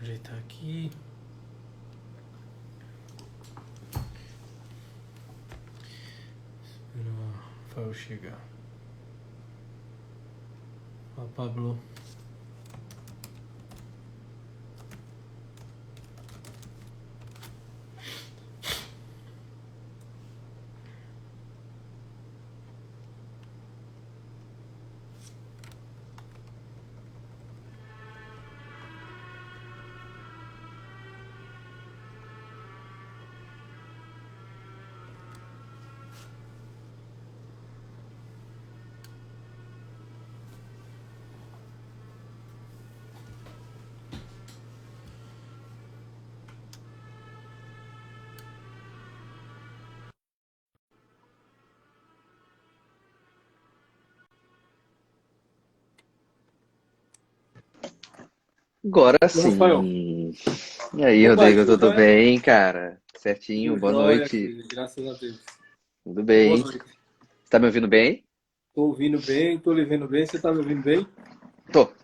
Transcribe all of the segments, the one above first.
Ajeitar aqui. Esperando o Rafael chegar. Ó, Pablo. Agora Ô, Rafael. sim. E aí, Opa, Rodrigo, tudo tudo jóia? bem, cara? Certinho, Tudo boa jóia, noite. querido. Graças a Deus. Tudo Boa bem? noite. Você tá me ouvindo bem? Tô ouvindo bem, tô lhe vendo bem. Você tá me ouvindo bem?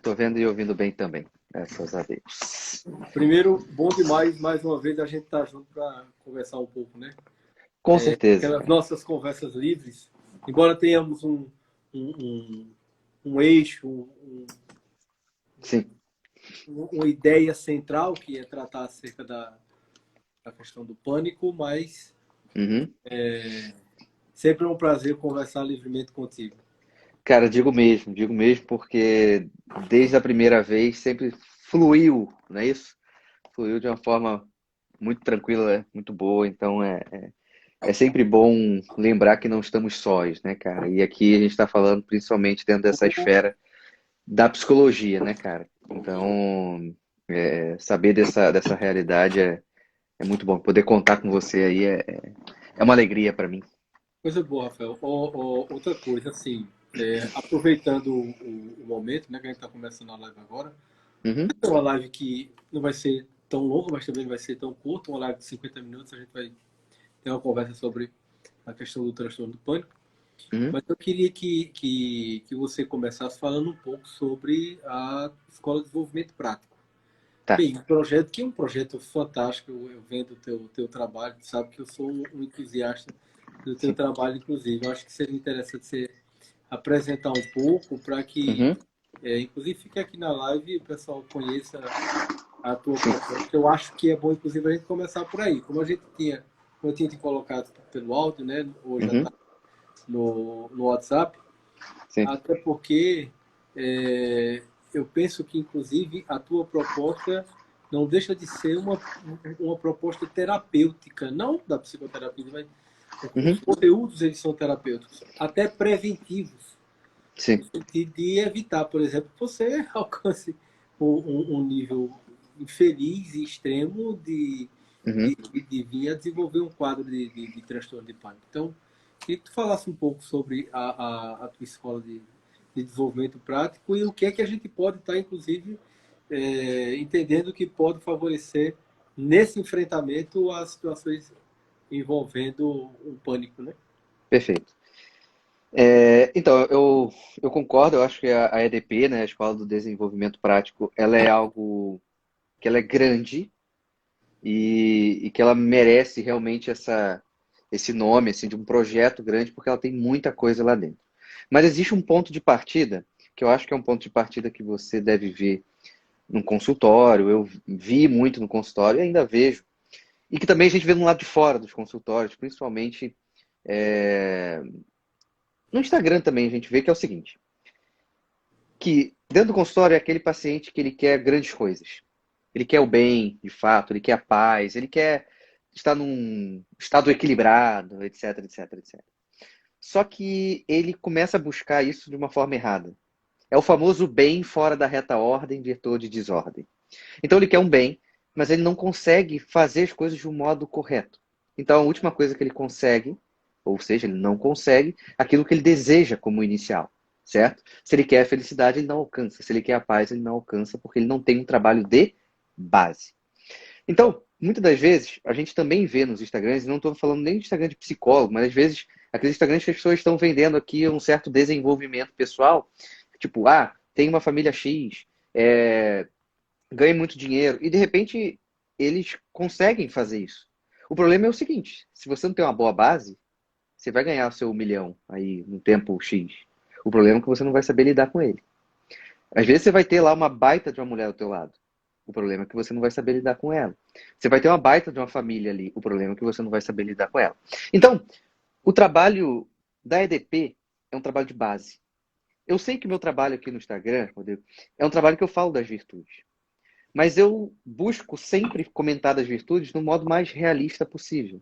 Tô vendo e ouvindo bem também. Graças a Deus. Primeiro, bom demais, mais uma vez, a gente tá junto para conversar um pouco, né? Com certeza. Aquelas nossas conversas livres, embora tenhamos um, um, um eixo, Sim. uma ideia central, que é tratar acerca da questão do pânico, mas Uhum. sempre é um prazer conversar livremente contigo. Cara, digo mesmo, porque desde a primeira vez sempre fluiu, não é isso? Fluiu de uma forma muito tranquila, muito boa, então é sempre bom lembrar que não estamos sós, né, cara? E aqui a gente está falando principalmente dentro dessa esfera da psicologia, né, cara? Então, saber dessa realidade é muito bom. Poder contar com você aí é uma alegria para mim. Coisa boa, Rafael. Outra coisa, assim, aproveitando o momento, né, que a gente está começando a live agora, Uhum, é uma live que não vai ser tão longa, mas também não vai ser tão curta, uma live de 50 minutos, a gente vai ter uma conversa sobre a questão do transtorno do pânico. uhum, Mas eu queria que você começasse falando um pouco sobre a Escola de Desenvolvimento Prático. tá. Bem, um projeto que é um projeto fantástico, eu vendo o teu trabalho, sabe que eu sou um entusiasta do teu Sim. trabalho, inclusive. Eu acho que seria interessante você apresentar um pouco para que, Uhum, inclusive, fique aqui na live e o pessoal conheça a tua sim. proposta. Eu acho que é bom, inclusive, a gente começar por aí. Como eu tinha te colocado pelo áudio, né, hoje já está Uhum, no WhatsApp, sim. até porque é, eu penso que, inclusive, a tua proposta não deixa de ser uma proposta terapêutica, não da psicoterapia, mas os Uhum, conteúdos eles são terapêuticos, até preventivos, no sim. sentido de evitar, por exemplo, que você alcance um nível infeliz e extremo Uhum. de vir a desenvolver um quadro de transtorno de pânico. Então, queria que tu falasse um pouco sobre a tua escola de desenvolvimento prático e o que é que a gente pode estar, inclusive, entendendo que pode favorecer nesse enfrentamento às situações envolvendo o pânico, né? Perfeito. Então, eu concordo, eu acho que a EDP, né, a Escola do Desenvolvimento Prático, ela é algo que ela é grande e que ela merece realmente esse nome assim, de um projeto grande, porque ela tem muita coisa lá dentro. Mas existe um ponto de partida, que eu acho que é um ponto de partida que você deve ver num consultório, eu vi muito no consultório e ainda vejo, e que também a gente vê no lado de fora dos consultórios, principalmente é, no Instagram também a gente vê que é o seguinte, que dentro do consultório é aquele paciente que ele quer grandes coisas. Ele quer o bem, de fato, ele quer a paz, ele quer estar num estado equilibrado, etc, etc, etc. Só que ele começa a buscar isso de uma forma errada. É o famoso bem fora da reta ordem, virtude e desordem. Então ele quer um bem, mas ele não consegue fazer as coisas de um modo correto. Então a última coisa que ele consegue, ou seja, ele não consegue aquilo que ele deseja como inicial, certo? Se ele quer a felicidade, ele não alcança. Se ele quer a paz, ele não alcança porque ele não tem um trabalho de base. Então, muitas das vezes, a gente também vê nos Instagrams, e não estou falando nem de Instagram de psicólogo, mas às vezes aqueles Instagrams que as pessoas estão vendendo aqui um certo desenvolvimento pessoal, tipo, tem uma família X, é, ganhem muito dinheiro e de repente eles conseguem fazer isso. O problema é o seguinte: se você não tem uma boa base, você vai ganhar o seu 1 milhão aí no tempo X. O problema é que você não vai saber lidar com ele. Às vezes você vai ter lá uma baita de uma mulher ao teu lado. O problema é que você não vai saber lidar com ela. Você vai ter uma baita de uma família ali. O problema é que você não vai saber lidar com ela. Então, o trabalho da EDP é um trabalho de base. Eu sei que o meu trabalho aqui no Instagram, Rodrigo, é um trabalho que eu falo das virtudes. Mas eu busco sempre comentar das virtudes no modo mais realista possível.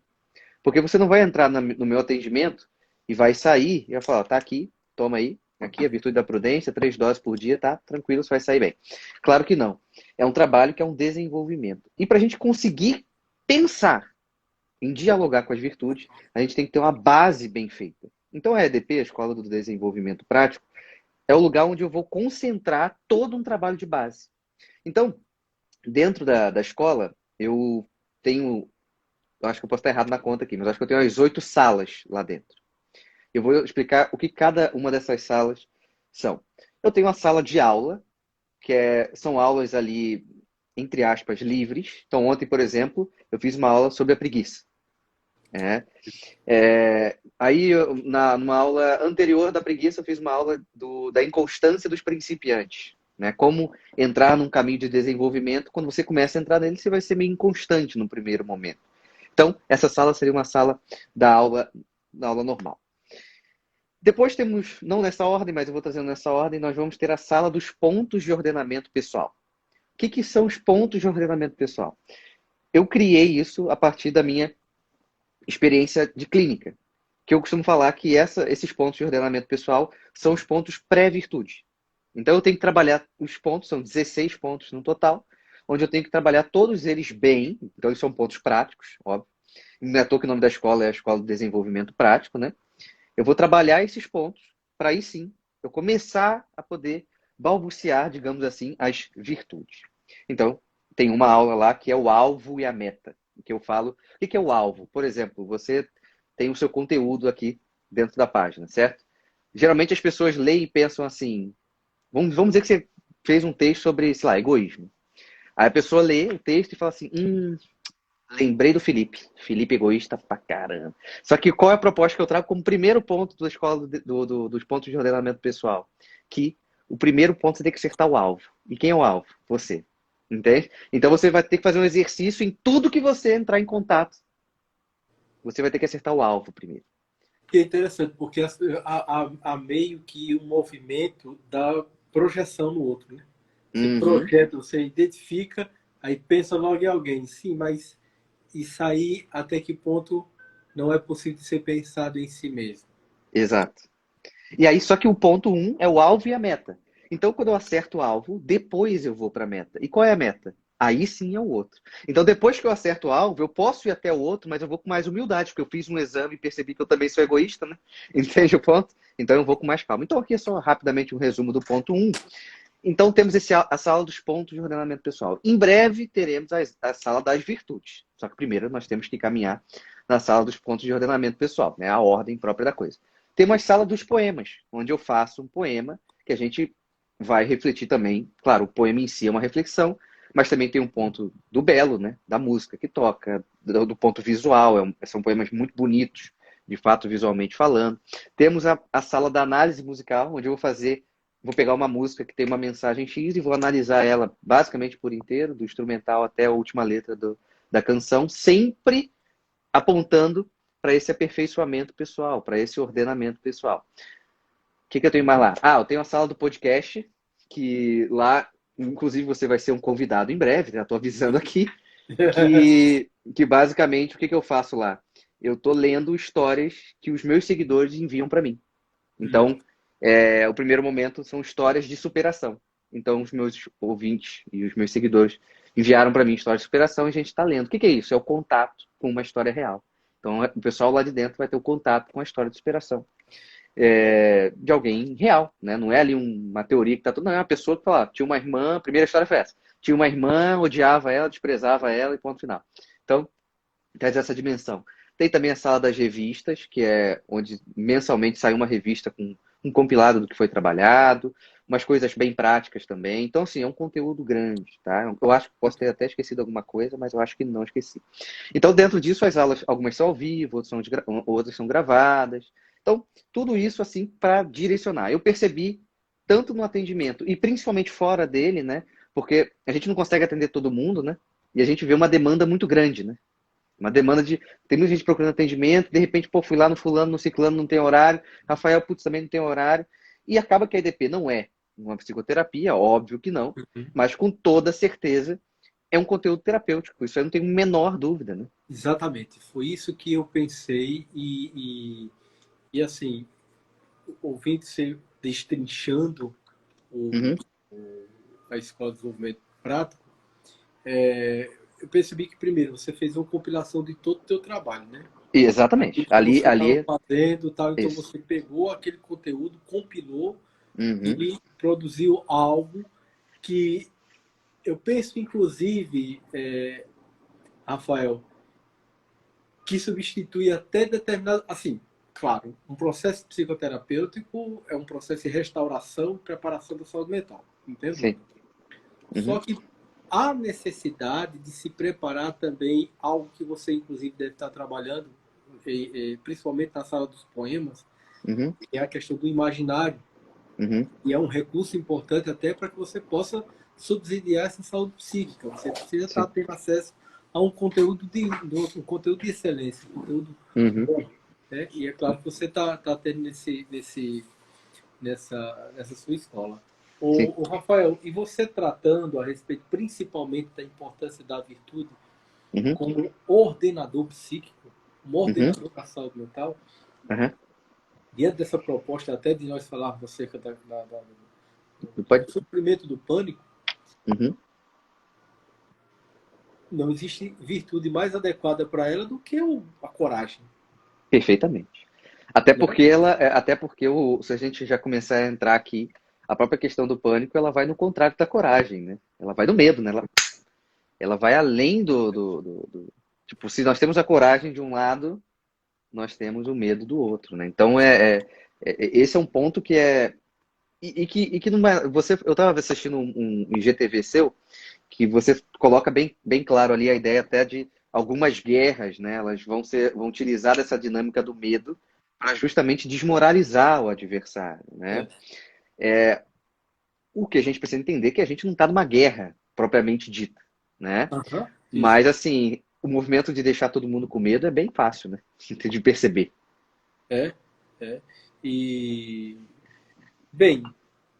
Porque você não vai entrar no meu atendimento e vai sair e vai falar, tá aqui, toma aí, aqui a virtude da prudência, 3 doses por dia, tá? Tranquilo, você vai sair bem. Claro que não. É um trabalho que é um desenvolvimento. E para a gente conseguir pensar em dialogar com as virtudes, a gente tem que ter uma base bem feita. Então a EDP, a Escola do Desenvolvimento Prático, é o lugar onde eu vou concentrar todo um trabalho de base. Então, dentro da escola, eu tenho, eu acho que eu posso estar errado na conta aqui, mas acho que eu tenho umas 8 salas lá dentro. Eu vou explicar o que cada uma dessas salas são. Eu tenho uma sala de aula, são aulas ali, entre aspas, livres. Então, ontem, por exemplo, eu fiz uma aula sobre a preguiça. Aí, numa aula anterior da preguiça, eu fiz uma aula da inconstância dos principiantes. Né? Como entrar num caminho de desenvolvimento. Quando você começa a entrar nele, você vai ser meio inconstante no primeiro momento. Então, essa sala seria uma sala da aula normal. Depois temos, não nessa ordem, mas eu vou trazendo nessa ordem, nós vamos ter a sala dos pontos de ordenamento pessoal. O que são os pontos de ordenamento pessoal? Eu criei isso a partir da minha experiência de clínica, que eu costumo falar que esses pontos de ordenamento pessoal são os pontos pré-virtude. Então eu tenho que trabalhar os pontos, são 16 pontos no total, onde eu tenho que trabalhar todos eles bem, então eles são pontos práticos, óbvio. Não é à toa que o nome da escola é a Escola do Desenvolvimento Prático, né? Eu vou trabalhar esses pontos para aí sim eu começar a poder balbuciar, digamos assim, as virtudes. Então, tem uma aula lá que é o alvo e a meta, que eu falo. O que é o alvo? Por exemplo, você tem o seu conteúdo aqui dentro da página, certo? Geralmente as pessoas leem e pensam assim, vamos dizer que você fez um texto sobre, sei lá, egoísmo. Aí a pessoa lê o texto e fala assim, lembrei do Felipe. Felipe egoísta pra caramba. Só que qual é a proposta que eu trago como primeiro ponto da escola dos pontos de ordenamento pessoal? Que o primeiro ponto você tem que acertar o alvo. E quem é o alvo? Você. Entende? Então você vai ter que fazer um exercício em tudo que você entrar em contato. Você vai ter que acertar o alvo primeiro. E é interessante, porque há meio que um movimento da projeção no outro, né? Você Uhum. projeta, você identifica, aí pensa logo em alguém. Sim, mas isso aí até que ponto não é possível de ser pensado em si mesmo? Exato. E aí, só que o ponto 1 é o alvo e a meta. Então, quando eu acerto o alvo, depois eu vou para a meta. E qual é a meta? Aí sim é o outro. Então, depois que eu acerto o alvo, eu posso ir até o outro, mas eu vou com mais humildade, porque eu fiz um exame e percebi que eu também sou egoísta, né? Entende o ponto? Então, eu vou com mais calma. Então, aqui é só rapidamente um resumo do ponto 1. Então, temos a sala dos pontos de ordenamento pessoal. Em breve, teremos a sala das virtudes. Só que primeiro nós temos que caminhar na sala dos pontos de ordenamento pessoal, né? A ordem própria da coisa. Temos a sala dos poemas, onde eu faço um poema que a gente vai refletir também. Claro, o poema em si é uma reflexão, mas também tem um ponto do belo, né? Da música que toca, do ponto visual. São poemas muito bonitos, de fato, visualmente falando. Temos a sala da análise musical, onde eu vou pegar uma música que tem uma mensagem X e vou analisar ela basicamente por inteiro, do instrumental até a última letra da canção, sempre apontando para esse aperfeiçoamento pessoal, para esse ordenamento pessoal. O que eu tenho mais lá? Eu tenho a sala do podcast, que lá, inclusive, você vai ser um convidado em breve, já estou avisando aqui, que basicamente o que eu faço lá? Eu estou lendo histórias que os meus seguidores enviam para mim. Então, o primeiro momento são histórias de superação. Então, os meus ouvintes e os meus seguidores enviaram para mim histórias de superação e a gente está lendo. O que é isso? É o contato com uma história real. Então, o pessoal lá de dentro vai ter o contato com a história de superação de alguém real, né? Não é ali uma teoria que tá tudo. Não, é uma pessoa que fala, tinha uma irmã, a primeira história foi essa. Tinha uma irmã, odiava ela, desprezava ela e ponto final. Então, traz essa dimensão. Tem também a sala das revistas, que é onde mensalmente sai uma revista com um compilado do que foi trabalhado, umas coisas bem práticas também. Então, assim, é um conteúdo grande, tá? Eu acho que posso ter até esquecido alguma coisa, mas eu acho que não esqueci. Então, dentro disso, as aulas, algumas são ao vivo, outras são gravadas. Então, tudo isso, assim, para direcionar. Eu percebi, tanto no atendimento e principalmente fora dele, né? Porque a gente não consegue atender todo mundo, né? E a gente vê uma demanda muito grande, né? Uma demanda de. Tem muita gente procurando atendimento, de repente, pô, fui lá no fulano, no ciclano, não tem horário. Rafael, putz, também não tem horário. E acaba que a EDP não é uma psicoterapia, óbvio que não, Uhum. mas com toda certeza é um conteúdo terapêutico. Isso aí não tem a menor dúvida, né? Exatamente, foi isso que eu pensei e assim, ouvindo você destrinchando o, Uhum. a Escola de Desenvolvimento Prático, eu percebi que primeiro você fez uma compilação de todo o teu trabalho, né? Exatamente. Tudo que Ali, você estava ali, fazendo, tal, então isso. você pegou aquele conteúdo, compilou Uhum. e produziu algo que eu penso, inclusive, Rafael, que substitui até determinado, assim, claro, um processo psicoterapêutico é um processo de restauração e preparação da saúde mental, não tem Sim. dúvida. Só Uhum. que há necessidade de se preparar também algo que você, inclusive, deve estar trabalhando, principalmente na sala dos poemas, Uhum. que é a questão do imaginário, Uhum. e é um recurso importante até para que você possa subsidiar essa saúde psíquica. Você precisa estar Sim. tendo acesso a um conteúdo de excelência, um conteúdo Uhum. bom. Né? E é claro que você está tendo nessa sua escola. Sim. O Rafael, e você tratando a respeito principalmente da importância da virtude Uhum. como ordenador psíquico, como Uhum. ordenador da saúde mental, Uhum. diante dessa proposta até de nós falarmos acerca Pode. do suprimento do pânico, Uhum. não existe virtude mais adequada para ela do que a coragem. Perfeitamente. Né? Até porque se a gente já começar a entrar aqui, a própria questão do pânico, ela vai no contrário da coragem, né? Ela vai do medo, né? Ela vai além tipo, se nós temos a coragem de um lado, nós temos o medo do outro, né? Então, esse é um ponto que é... E que numa, você, eu estava assistindo um IGTV seu, que você coloca bem claro ali a ideia até de algumas guerras, né? Elas vão utilizar essa dinâmica do medo para justamente desmoralizar o adversário, né? É. O que a gente precisa entender é que a gente não está numa guerra propriamente dita, né? Uhum. Isso. Mas assim, o movimento de deixar todo mundo com medo é bem fácil, né? De perceber. É, é. E, bem,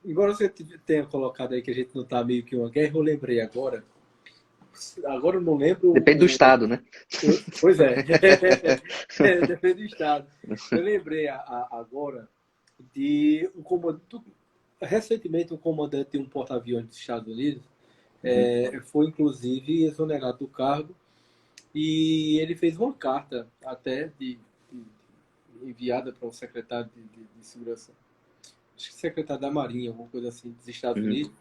embora você tenha colocado aí que a gente não está meio que uma guerra, eu lembrei agora. Agora eu não lembro Depende do estado, né? pois é. Depende do estado. Eu lembrei agora de um comandante. Recentemente, um comandante de um porta-aviões dos Estados Unidos Uhum, foi, inclusive, exonerado do cargo e ele fez uma carta até enviada para o secretário de Segurança, acho que secretário da Marinha, alguma coisa assim, dos Estados uhum, Unidos.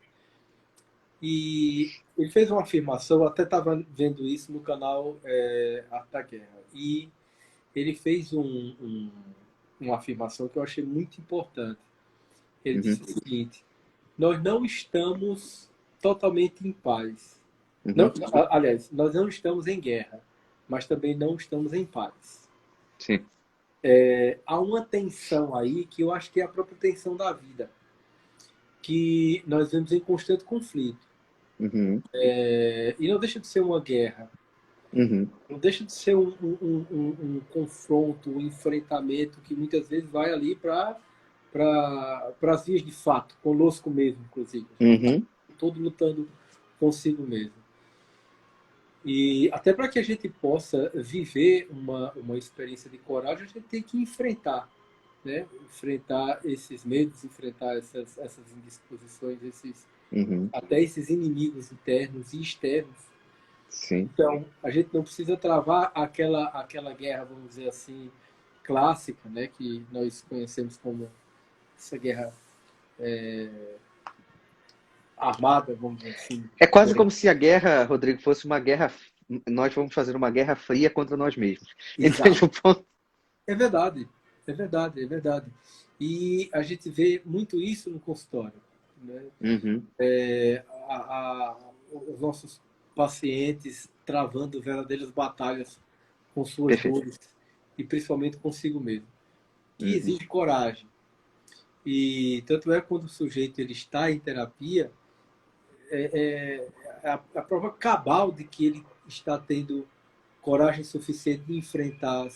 E ele fez uma afirmação, eu até estava vendo isso no canal Arte da Guerra. E ele fez uma afirmação que eu achei muito importante. Ele uhum, disse o seguinte: nós não estamos totalmente em paz. Não, uhum. aliás, nós não estamos em guerra, mas também não estamos em paz. Sim. Há uma tensão aí que eu acho que é a própria tensão da vida, que nós vemos em constante conflito. Uhum, E não deixa de ser uma guerra, uhum, não deixa de ser um confronto, um enfrentamento que muitas vezes vai ali para as vias de fato, conosco mesmo, inclusive. A gente está uhum. todo lutando consigo mesmo. E até para que a gente possa viver uma experiência de coragem, a gente tem que enfrentar, né? Enfrentar esses medos, enfrentar essas indisposições, Uhum. até esses inimigos internos e externos. Sim. Então, a gente não precisa travar aquela guerra, vamos dizer assim, clássica, né? Que nós conhecemos como essa guerra armada, vamos dizer assim. É quase como se a guerra, Rodrigo, fosse uma guerra. Nós vamos fazer uma guerra fria contra nós mesmos. Entende Exato. o ponto? É verdade. É verdade, é verdade. E a gente vê muito isso no consultório, né? Uhum. Os nossos pacientes travando verdadeiras batalhas com suas Perfeito. dores e principalmente consigo mesmo, que Uhum. exige coragem. E tanto é quando o sujeito ele está em terapia, a prova cabal de que ele está tendo coragem suficiente de enfrentar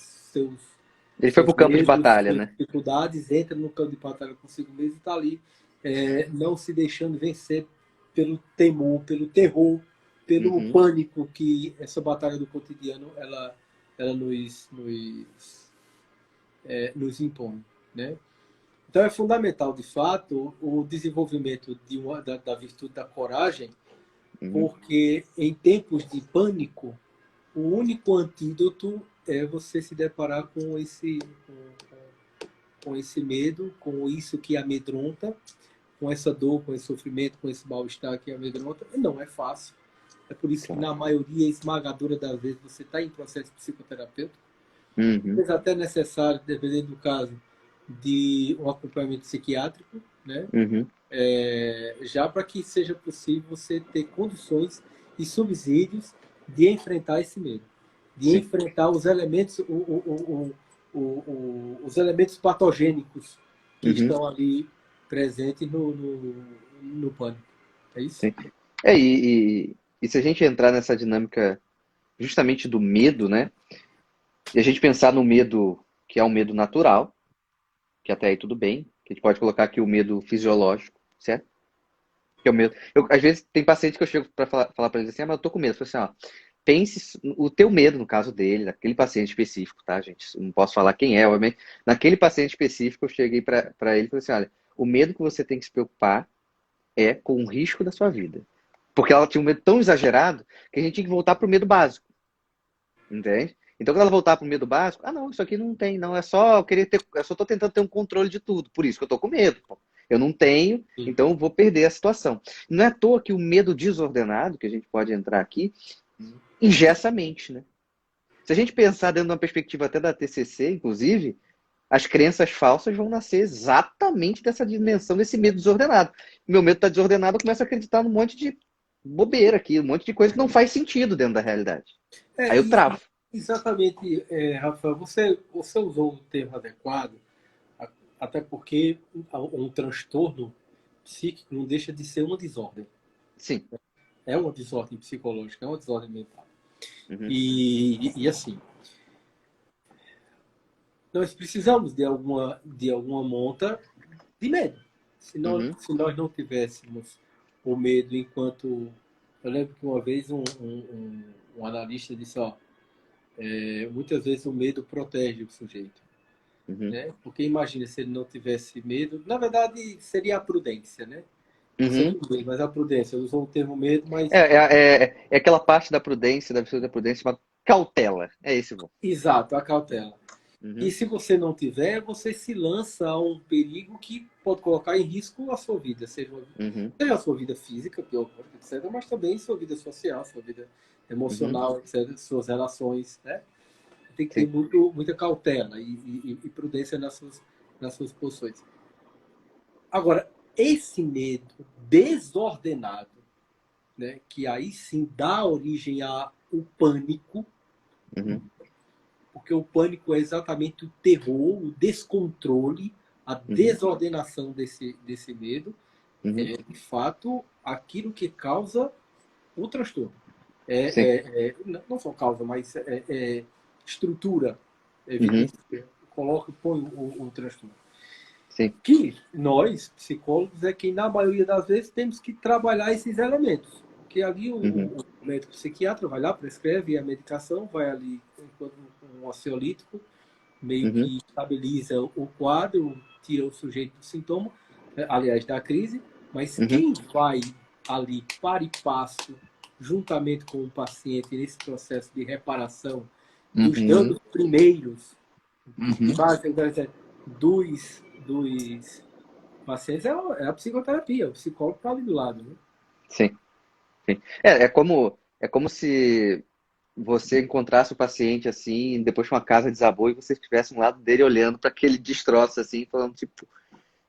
Ele foi seus pro campo de medos, batalha, suas né? dificuldades, entra no campo de batalha consigo mesmo e está ali, não se deixando vencer pelo temor, pelo terror, pelo Uhum. pânico que essa batalha do cotidiano ela nos impõe, né? Então é fundamental, de fato, o desenvolvimento da virtude da coragem, Uhum. porque em tempos de pânico, o único antídoto é você se deparar com esse medo, com isso que amedronta, com essa dor, com esse sofrimento, com esse mal-estar que amedronta. E não é fácil. É por isso que, Claro. na maioria esmagadora das vezes, você está em processo psicoterapêutico. Às Uhum. vezes até necessário, dependendo do caso, de um acompanhamento psiquiátrico, né? Uhum. Já para que seja possível você ter condições e subsídios de enfrentar esse medo, de Sim. enfrentar os elementos, os elementos patogênicos que Uhum. estão ali presentes no pânico. É isso? Sim. E se a gente entrar nessa dinâmica justamente do medo, né? E a gente pensar no medo que é um medo natural, que até aí tudo bem, que a gente pode colocar aqui o medo fisiológico, certo? Que é o medo. Às vezes tem paciente que eu chego para falar para eles assim, mas eu tô com medo. Eu falo assim, ó, pense o teu medo no caso dele, naquele paciente específico, tá, gente? Não posso falar quem é, obviamente. Naquele paciente específico, eu cheguei para ele e falei assim, olha, o medo que você tem que se preocupar é com o risco da sua vida. Porque ela tinha um medo tão exagerado que a gente tinha que voltar pro medo básico, entende? Então, quando ela voltar pro medo básico, não, isso aqui não tem, não, é só eu querer ter, eu só tô tentando ter um controle de tudo, por isso que eu tô com medo, pô. Eu não tenho, Sim. então eu vou perder a situação. Não é à toa que o medo desordenado, que a gente pode entrar aqui, engessa a mente, né? Se a gente pensar dentro de uma perspectiva até da TCC, inclusive, as crenças falsas vão nascer exatamente dessa dimensão, desse medo desordenado. Meu medo está desordenado, eu começo a acreditar num monte de bobeira aqui, um monte de coisa que não faz sentido dentro da realidade. Aí eu travo. Exatamente, Rafael, você usou o termo adequado, até porque um transtorno psíquico não deixa de ser uma desordem. Sim. É uma desordem psicológica, é uma desordem mental. Uhum. E assim, nós precisamos de alguma monta de medo. Uhum. Se nós não tivéssemos o medo enquanto... Eu lembro que uma vez um analista disse, ó, muitas vezes o medo protege o sujeito. Uhum. Né? Porque imagina se ele não tivesse medo, na verdade seria a prudência, né? Você Uhum. tudo bem, mas a prudência, usou o termo medo, mas É aquela parte da prudência, da virtude da prudência, chamada cautela. É esse o bom. exato, a cautela. E Uhum. se você não tiver, você se lança a um perigo que pode colocar em risco a sua vida, Uhum. seja a sua vida física, biológica, etc., mas também sua vida social, sua vida Uhum. emocional, etc., suas relações, né? Tem que ter Sim. muita cautela e prudência nas suas posições. Agora, esse medo desordenado, né, que aí sim dá origem ao pânico, Uhum. porque o pânico é exatamente o terror, o descontrole, a Uhum. desordenação desse medo, Uhum. de fato aquilo que causa o transtorno. Sim. Não só causa, mas estrutura, Uhum. evidencia, coloca, põe o transtorno. Sim. Que nós, psicólogos, é quem, na maioria das vezes, temos que trabalhar esses elementos. Porque ali Uhum. o médico psiquiatra vai lá, prescreve a medicação, vai ali enquanto um ansiolítico, meio Uhum. que estabiliza o quadro, tira o sujeito do sintoma, aliás, da crise, mas Uhum. quem vai ali para e passo, juntamente com o paciente, nesse processo de reparação dos Uhum. danos primeiros, de Uhum. base dos pacientes, é a psicoterapia, o psicólogo está ali do lado. Né? Sim. Sim. É como se você encontrasse o paciente assim, depois que uma casa desabou e você estivesse um lado dele olhando para aquele destroço assim, falando tipo,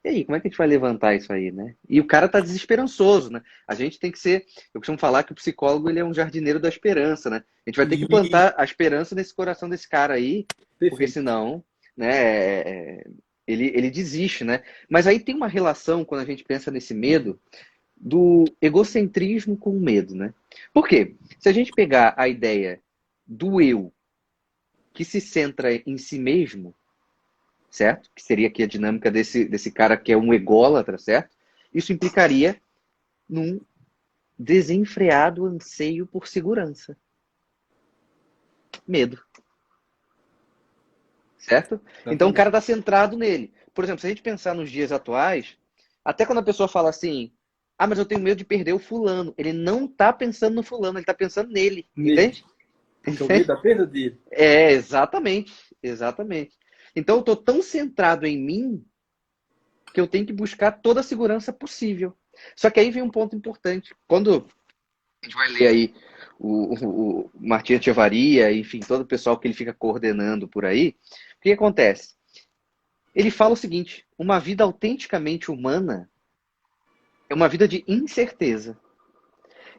e aí, como é que a gente vai levantar isso aí, né? E o cara tá desesperançoso, né? A gente tem que ser, eu costumo falar que o psicólogo ele é um jardineiro da esperança, né? A gente vai ter que E plantar a esperança nesse coração desse cara aí, porque perfeito. senão, né, ele desiste, né? Mas aí tem uma relação, quando a gente pensa nesse medo, do egocentrismo com o medo, né? Por quê? Se a gente pegar a ideia do eu que se centra em si mesmo, certo? Que seria aqui a dinâmica desse cara que é um ególatra, certo? Isso implicaria num desenfreado anseio por segurança, medo, certo? Então o Exatamente. cara está centrado nele. Por exemplo, se a gente pensar nos dias atuais, até quando a pessoa fala assim, ah, mas eu tenho medo de perder o fulano, ele não está pensando no fulano, ele está pensando nele, Nele. entende? Que é o medo da perda dele. É, exatamente, exatamente. Então eu estou tão centrado em mim que eu tenho que buscar toda a segurança possível. Só que aí vem um ponto importante. Quando a gente vai ler aí o Martin Etchevarria, enfim, todo o pessoal que ele fica coordenando por aí, o que acontece? Ele fala o seguinte: uma vida autenticamente humana é uma vida de incerteza.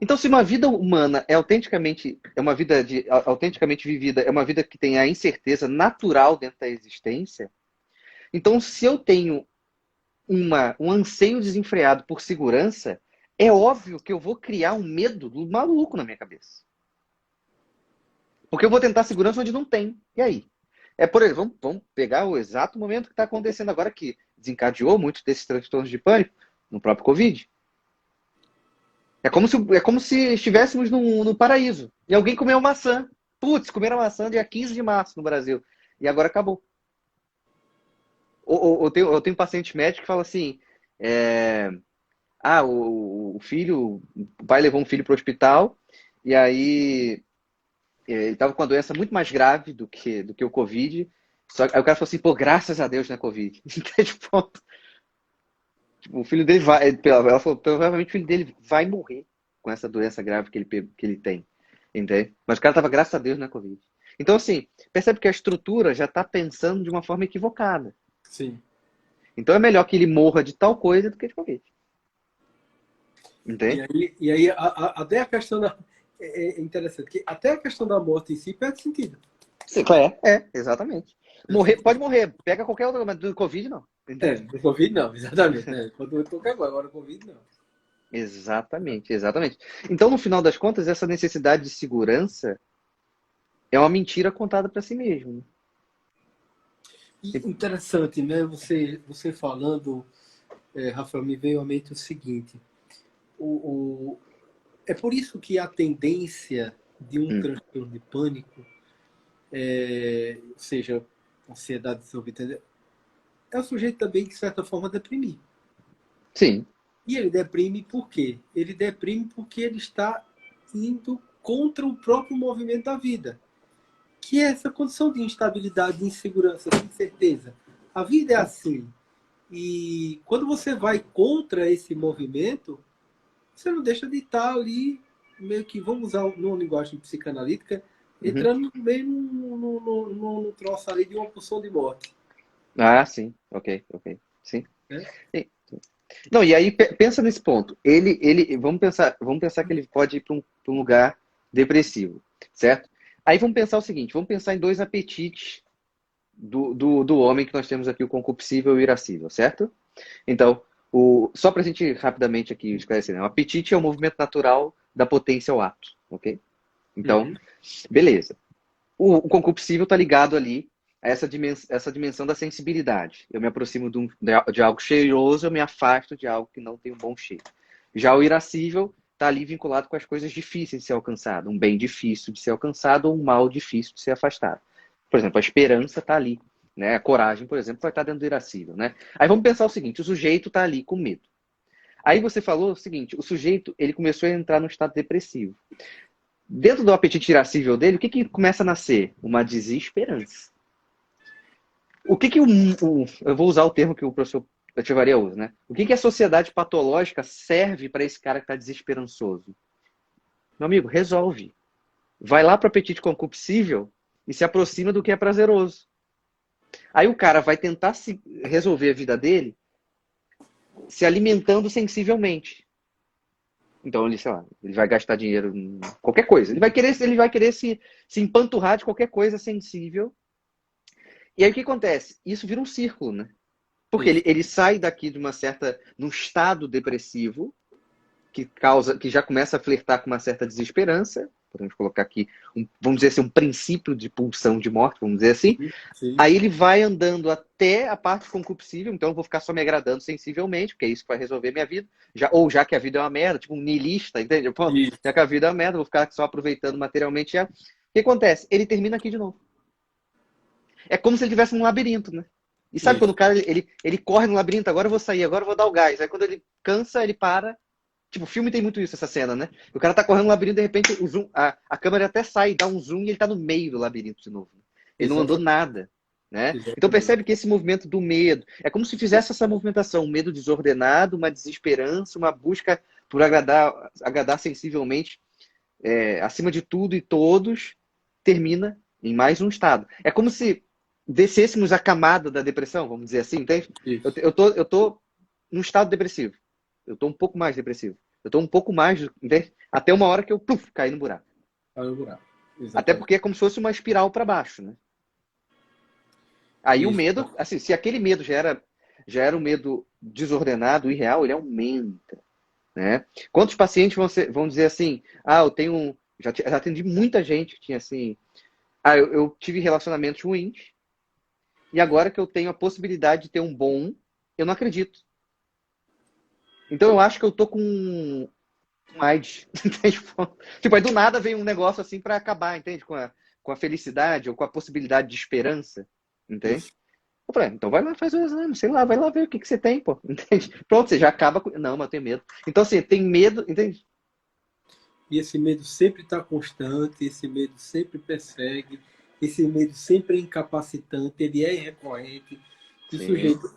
Então, se uma vida humana é uma vida autenticamente vivida, é uma vida que tem a incerteza natural dentro da existência, então se eu tenho um anseio desenfreado por segurança, é óbvio que eu vou criar um medo do maluco na minha cabeça. Porque eu vou tentar segurança onde não tem. E aí? Por exemplo, vamos pegar o exato momento que está acontecendo agora que desencadeou muitos desses transtornos de pânico no próprio Covid. É como se estivéssemos no paraíso. E alguém comeu maçã. Putz, comeram maçã dia 15 de março no Brasil. E agora acabou. Eu tenho paciente médico que fala assim: é, o pai levou um filho para o hospital e aí ele estava com uma doença muito mais grave do que o Covid. Só que aí o cara falou assim, pô, graças a Deus não é Covid. Tipo, o filho dele vai, ela falou, provavelmente o filho dele vai morrer com essa doença grave que ele tem. Entende? Mas o cara tava, graças a Deus, não é Covid. Então, assim, percebe que a estrutura já está pensando de uma forma equivocada. Sim. Então é melhor que ele morra de tal coisa do que de Covid. E Entende? aí, e aí até a questão da. É interessante, que até a questão da morte em si perde sentido. Sim, exatamente. Morrer, pode morrer, pega qualquer outra, mas do Covid não. É, Entende? do Covid não, exatamente. Né? Quando eu toco agora, o Covid não. Exatamente, exatamente. Então, no final das contas, essa necessidade de segurança é uma mentira contada para si mesmo. E Né? interessante, né? Você falando, Rafael, me veio à mente o seguinte: o, o, é por isso que a tendência de um Hum, transtorno de pânico, seja ansiedade desorbitante, é o sujeito também, de certa forma, deprimir. sim, E ele deprime por quê? Ele deprime porque ele está indo contra o próprio movimento da vida, que é essa condição de instabilidade, de insegurança, de incerteza. A vida é assim. E quando você vai contra esse movimento, você não deixa de estar ali, meio que, vamos usar uma linguagem psicanalítica, uhum. entrando meio no troço ali de uma pulsão de morte. Ah, sim, ok, sim. Né? Sim. Não, e aí pensa nesse ponto. Vamos pensar que ele pode ir para um lugar depressivo, certo? Aí vamos pensar o seguinte, vamos pensar em dois apetites do homem que nós temos aqui, o concupiscível e o irascível, certo? Então, só para a gente rapidamente aqui esclarecer, né? O apetite é o movimento natural da potência ao ato, ok? Então, Uhum. beleza. O concupiscível está ligado ali a essa dimensão da sensibilidade. Eu me aproximo de algo cheiroso, eu me afasto de algo que não tem um bom cheiro. Já o irascível está ali vinculado com as coisas difíceis de ser alcançado, um bem difícil de ser alcançado ou um mal difícil de ser afastado. Por exemplo, a esperança está ali. Né? A coragem, por exemplo, vai estar dentro do irascível. Né? Aí vamos pensar o seguinte, o sujeito está ali com medo. Aí você falou o seguinte, o sujeito ele começou a entrar num estado depressivo. Dentro do apetite irascível dele, o que começa a nascer? Uma desesperança. Eu vou usar o termo que o professor Echevarria usa, né? O que a sociedade patológica serve para esse cara que está desesperançoso? Meu amigo, resolve. vai lá para o apetite concupiscível e se aproxima do que é prazeroso. Aí o cara vai tentar resolver a vida dele se alimentando sensivelmente. Então, ele, sei lá, ele vai gastar dinheiro em qualquer coisa. Ele vai querer se empanturrar de qualquer coisa sensível. E aí o que acontece? Isso vira um círculo, né? Porque Isso. ele sai daqui de num estado depressivo, que já começa a flertar com uma certa desesperança. Podemos colocar aqui, vamos dizer assim, um princípio de pulsão de morte, vamos dizer assim. Sim. Aí ele vai andando até a parte concupiscível, então eu vou ficar só me agradando sensivelmente, porque é isso que vai resolver minha vida. Já que a vida é uma merda, tipo um niilista, entende? Pô, Isso. já que a vida é uma merda, eu vou ficar só aproveitando materialmente. O que acontece? Ele termina aqui de novo. É como se ele tivesse num labirinto, né? E sabe quando Isso. o cara ele corre no labirinto, agora eu vou sair, agora eu vou dar o gás. Aí quando ele cansa, ele para. Tipo, o filme tem muito isso, essa cena, né? O cara tá correndo no labirinto, de repente o zoom, a câmera até sai, dá um zoom e ele tá no meio do labirinto de novo. Ele não andou Exatamente. nada, né? Então Exatamente. percebe que esse movimento do medo é como se fizesse essa movimentação, um medo desordenado, uma desesperança, uma busca por agradar sensivelmente, acima de tudo e todos, termina em mais um estado. É como se descêssemos a camada da depressão, vamos dizer assim, entende? Isso. Eu tô num estado depressivo. Eu tô um pouco mais depressivo. Eu tô um pouco mais, entende? Até uma hora que eu caí no buraco. Para o buraco. Até Exatamente. porque é como se fosse uma espiral para baixo, né? Aí o Isso. medo, assim, se aquele medo já era um medo desordenado, irreal, ele aumenta, né? Quantos pacientes vão dizer assim, eu tenho, já atendi muita gente que tinha assim, eu tive relacionamentos ruins e agora que eu tenho a possibilidade de ter um bom, eu não acredito. Então eu acho que eu tô com AIDS. Entende? Tipo, aí do nada vem um negócio assim para acabar, entende? Com a felicidade ou com a possibilidade de esperança, entende? Isso. Eu falei, então vai lá, faz o exame, sei lá, vai lá ver o que você tem, pô, entende? Pronto, você já acaba com... Não, mas eu tenho medo. Então, assim, tem medo, entende? E esse medo sempre está constante, esse medo sempre persegue, esse medo sempre é incapacitante, ele é recorrente. E o Sim. sujeito,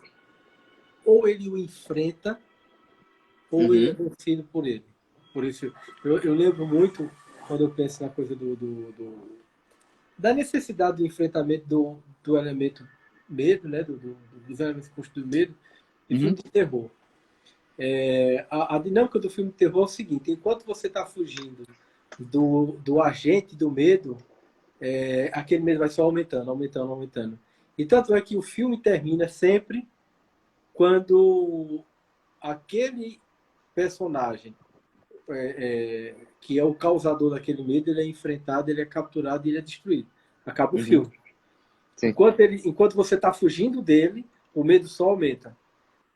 ou ele o enfrenta, ou ele é Uhum. vencido por ele. Por isso, eu lembro muito, quando eu penso na coisa da necessidade do enfrentamento do elemento medo, né? Dos elementos que constituem medo, de filme Uhum. de terror. A dinâmica do filme de terror é o seguinte: enquanto você está fugindo do agente do medo, aquele medo vai só aumentando, aumentando, aumentando. E tanto é que o filme termina sempre quando aquele personagem que é o causador daquele medo, ele é enfrentado, ele é capturado e ele é destruído. Acaba o Uhum. filme. Sim. Enquanto você está fugindo dele, o medo só aumenta.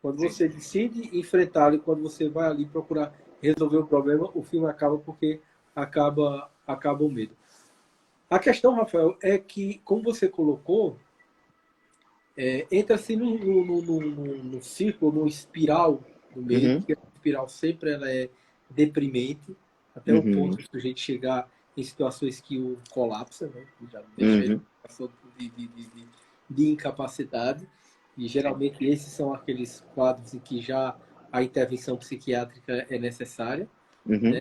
Quando Sim. você decide enfrentá-lo e quando você vai ali procurar resolver o problema, o filme acaba porque acaba o medo. A questão, Rafael, é que, como você colocou, entra-se no círculo, no espiral do medo, Uhum. que a espiral sempre ela é deprimente, até o ponto Uhum. de a gente chegar em situações que o colapsa, né? Que já deixa ele Uhum. em situação de incapacidade, e Sim. geralmente esses são aqueles quadros em que já a intervenção psiquiátrica é necessária. Uhum.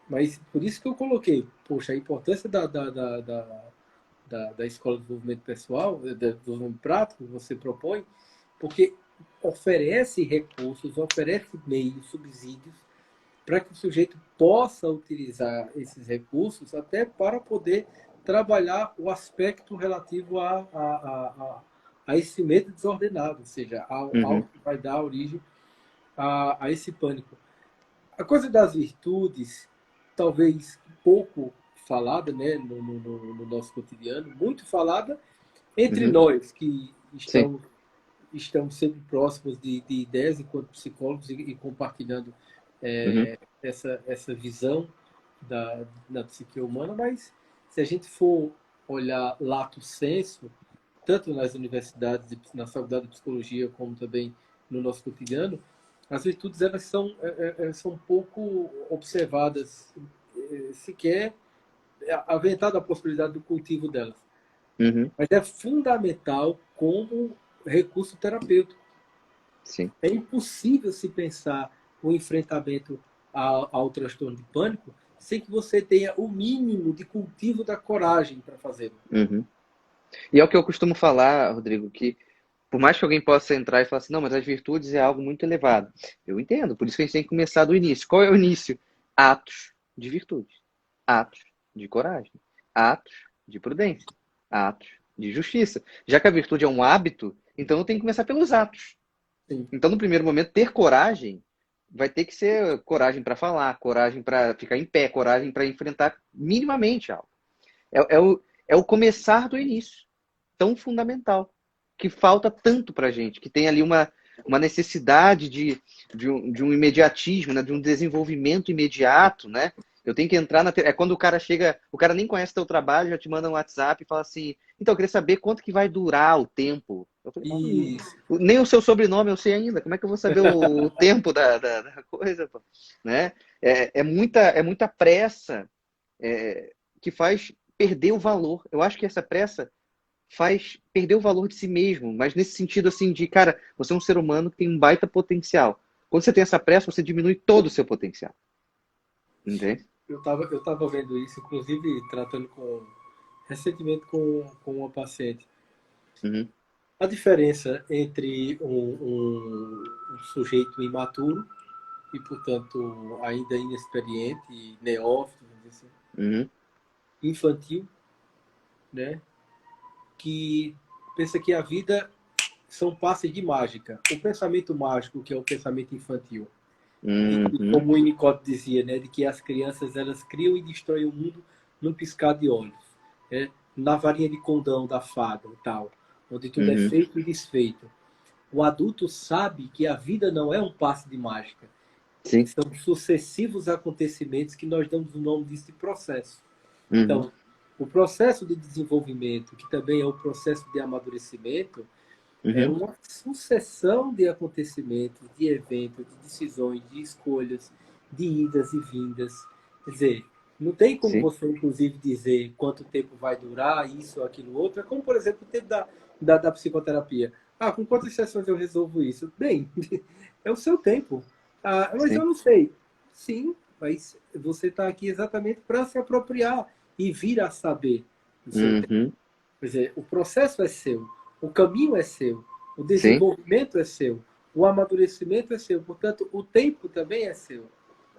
Mas por isso que eu coloquei, poxa, a importância da escola de desenvolvimento pessoal, de desenvolvimento prático, que você propõe, porque oferece recursos, oferece meios, subsídios, para que o sujeito possa utilizar esses recursos até para poder trabalhar o aspecto relativo a esse medo desordenado, ou seja, ao Uhum. que vai dar origem a esse pânico. A coisa das virtudes, talvez pouco falada, né, no nosso cotidiano, muito falada entre Uhum. nós que Sim. estamos sempre próximos de ideias enquanto psicólogos e compartilhando Uhum. essa visão da psique humana, mas se a gente for olhar lato sensu, tanto nas universidades, na faculdade de psicologia, como também no nosso cotidiano, as virtudes elas são pouco observadas, sequer aventada a possibilidade do cultivo delas. Uhum. Mas é fundamental como recurso terapêutico. Sim. É impossível se pensar o enfrentamento ao transtorno de pânico sem que você tenha o mínimo de cultivo da coragem para fazê-lo. Uhum. E é o que eu costumo falar, Rodrigo, que por mais que alguém possa entrar e falar assim, não, mas as virtudes é algo muito elevado. Eu entendo, por isso que a gente tem que começar do início. Qual é o início? Atos de virtude, atos de coragem, atos de prudência, atos de justiça. Já que a virtude é um hábito, então eu tenho que começar pelos atos. Sim. Então, no primeiro momento, ter coragem vai ter que ser coragem para falar, coragem para ficar em pé, coragem para enfrentar minimamente algo. É o começar do início, tão fundamental, que falta tanto para a gente, que tem ali uma necessidade de um imediatismo, né? De um desenvolvimento imediato, né? Eu tenho que entrar na. É quando o cara chega, o cara nem conhece teu trabalho, já te manda um WhatsApp e fala assim: então, eu queria saber quanto que vai durar o tempo. Eu falei, Isso. nem o seu sobrenome eu sei ainda, como é que eu vou saber o tempo da coisa? Pô? Né? É muita pressa que faz perder o valor. Eu acho que essa pressa faz perder o valor de si mesmo, mas nesse sentido assim de, cara, você é um ser humano que tem um baita potencial. Quando você tem essa pressa, você diminui todo o seu potencial. Entende? Eu tava vendo isso, inclusive tratando recentemente com uma paciente. Uhum, A diferença entre um sujeito imaturo e, portanto, ainda inexperiente, neófito, vamos dizer assim, uhum, infantil, né? Que pensa que a vida são passes de mágica. O pensamento mágico, que é o pensamento infantil, de que, uhum, como o Winnicott dizia, né, de que as crianças elas criam e destroem o mundo num piscar de olhos, né, na varinha de condão da fada e tal, onde tudo é uhum. feito e desfeito. O adulto sabe que a vida não é um passe de mágica, Sim. são sucessivos acontecimentos que nós damos o nome disso de processo. Uhum, Então, o processo de desenvolvimento, que também é o processo de amadurecimento, é uhum. uma sucessão de acontecimentos, de eventos, de decisões, de escolhas, de idas e vindas. Quer dizer, não tem como Sim. você, inclusive, dizer quanto tempo vai durar isso ou aquilo outro. É como, por exemplo, o tempo da psicoterapia. Ah, com quantas sessões eu resolvo isso? Bem, é o seu tempo. Ah, mas eu Sim. não sei. Sim, mas você está aqui exatamente para se apropriar e vir a saber do seu tempo. Uhum. Quer dizer, o processo é seu, o caminho é seu, o Sim. desenvolvimento é seu, o amadurecimento é seu, portanto, o tempo também é seu.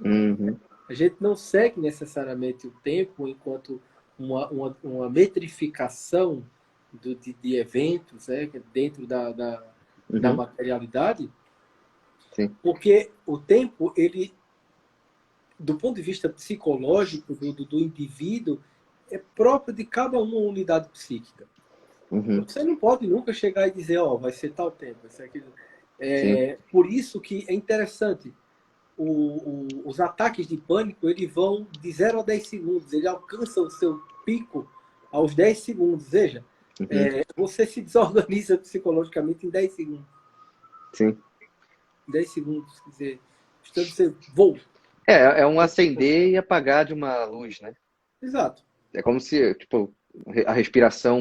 Uhum. A gente não segue necessariamente o tempo enquanto uma metrificação de eventos, né, dentro da Uhum. materialidade, Sim. porque o tempo, ele, do ponto de vista psicológico do indivíduo, é próprio de cada uma unidade psíquica. Uhum. Você não pode nunca chegar e dizer, ó, vai ser tal tempo, vai ser aquilo. Sim. Por isso que é interessante. Os ataques de pânico, eles vão de 0 a 10 segundos. Ele alcança o seu pico aos 10 segundos. Veja, Uhum. você se desorganiza psicologicamente em 10 segundos. Sim. 10 segundos. Quer dizer, estando você voa. É um acender e apagar de uma luz, né? Exato. É como se, tipo, a respiração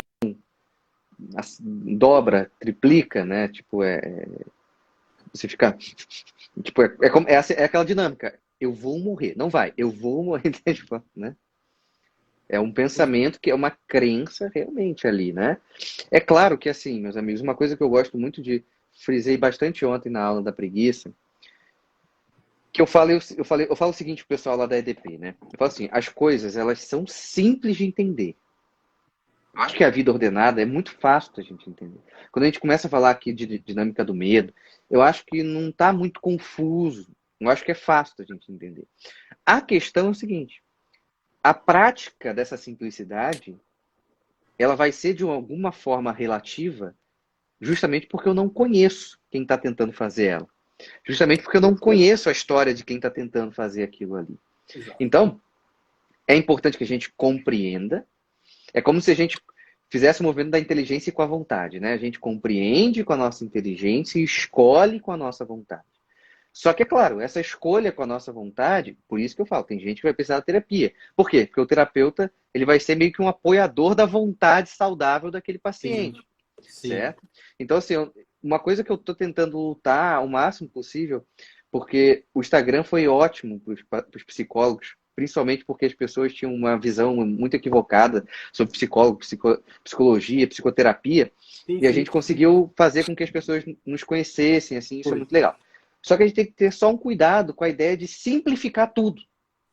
dobra, triplica, né? Tipo, você fica, tipo, é aquela dinâmica. Eu vou morrer, não vai, eu vou morrer, tipo, né? É um pensamento que é uma crença realmente ali, né? É claro que assim, meus amigos, uma coisa que eu gosto muito de frisei bastante ontem na aula da preguiça, que eu falo o seguinte pro pessoal lá da EDP, né? Eu falo assim, as coisas, elas são simples de entender. Eu acho que a vida ordenada é muito fácil da gente entender. Quando a gente começa a falar aqui de dinâmica do medo, eu acho que não está muito confuso. Eu acho que é fácil da gente entender. A questão é o seguinte: a prática dessa simplicidade, ela vai ser de alguma forma relativa, justamente porque eu não conheço quem está tentando fazer ela. Justamente porque eu não conheço a história de quem está tentando fazer aquilo ali. Exato. Então, é importante que a gente compreenda. É como se a gente fizesse o movimento da inteligência com a vontade, né? A gente compreende com a nossa inteligência e escolhe com a nossa vontade. Só que, é claro, essa escolha com a nossa vontade, por isso que eu falo, tem gente que vai precisar da terapia. Por quê? Porque o terapeuta, ele vai ser meio que um apoiador da vontade saudável daquele Sim, paciente, sim. certo? Então, assim, uma coisa que eu estou tentando lutar o máximo possível, porque o Instagram foi ótimo para os psicólogos, principalmente porque as pessoas tinham uma visão muito equivocada sobre psicólogo, psicologia, psicoterapia, Sim, e a sim, gente conseguiu fazer com que as pessoas nos conhecessem, assim, isso é foi. muito legal. Só que a gente tem que ter só um cuidado com a ideia de simplificar tudo.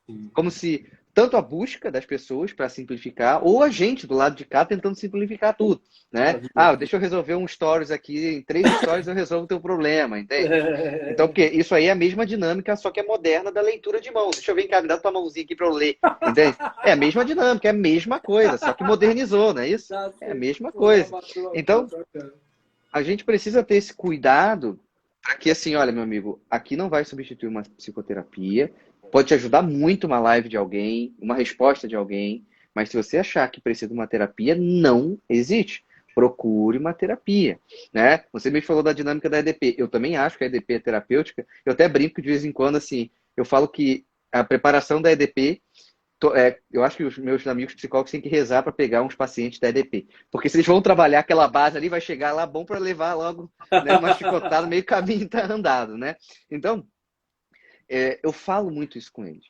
Sim. Como se tanto a busca das pessoas para simplificar, ou a gente do lado de cá tentando simplificar tudo, né? Ah, Maravilhoso. deixa eu resolver um stories aqui, em 3 stories eu resolvo o teu problema, entende? Então, É, porque isso aí é a mesma dinâmica, só que é moderna da leitura de mão. Deixa eu ver cá, me dá tua mãozinha aqui para eu ler, entende? É a mesma dinâmica, é a mesma coisa, só que modernizou, não é isso? tá É a certo. mesma Pô, coisa. Então, bacana. a gente precisa ter esse cuidado para que, assim, olha, meu amigo, aqui não vai substituir uma psicoterapia, pode te ajudar muito uma live de alguém, uma resposta de alguém, mas se você achar que precisa de uma terapia, não existe. Procure uma terapia, né? Você me falou da dinâmica da EDP. Eu também acho que a EDP é terapêutica. Eu até brinco de vez em quando, assim, eu falo que a preparação da EDP eu acho que os meus amigos psicólogos têm que rezar para pegar uns pacientes da EDP. Porque se eles vão trabalhar aquela base ali, vai chegar lá bom para levar logo, né, uma chicotada, meio caminho tá andado, né? Então, eu falo muito isso com eles.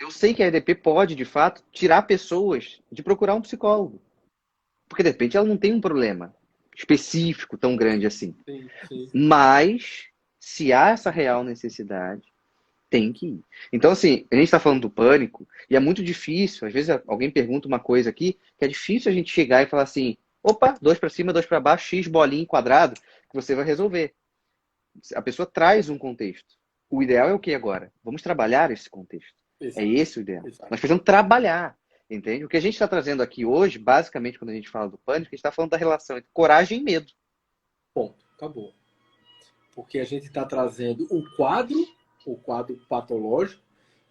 Eu sei que a EDP pode, de fato, tirar pessoas de procurar um psicólogo. Porque, de repente, ela não tem um problema específico tão grande assim. Sim, sim. Mas, se há essa real necessidade, tem que ir. Então, assim, a gente está falando do pânico e é muito difícil. Às vezes alguém pergunta uma coisa aqui que é difícil a gente chegar e falar assim: opa, 2 para cima, 2 para baixo, X bolinha em quadrado, que você vai resolver. A pessoa traz um contexto. O ideal é o que agora? Vamos trabalhar esse contexto. É Exato, esse o ideal. exato. Nós precisamos trabalhar. Entende? O que a gente está trazendo aqui hoje, basicamente, quando a gente fala do pânico, a gente está falando da relação entre coragem e medo. Ponto, acabou. Porque a gente está trazendo o quadro patológico,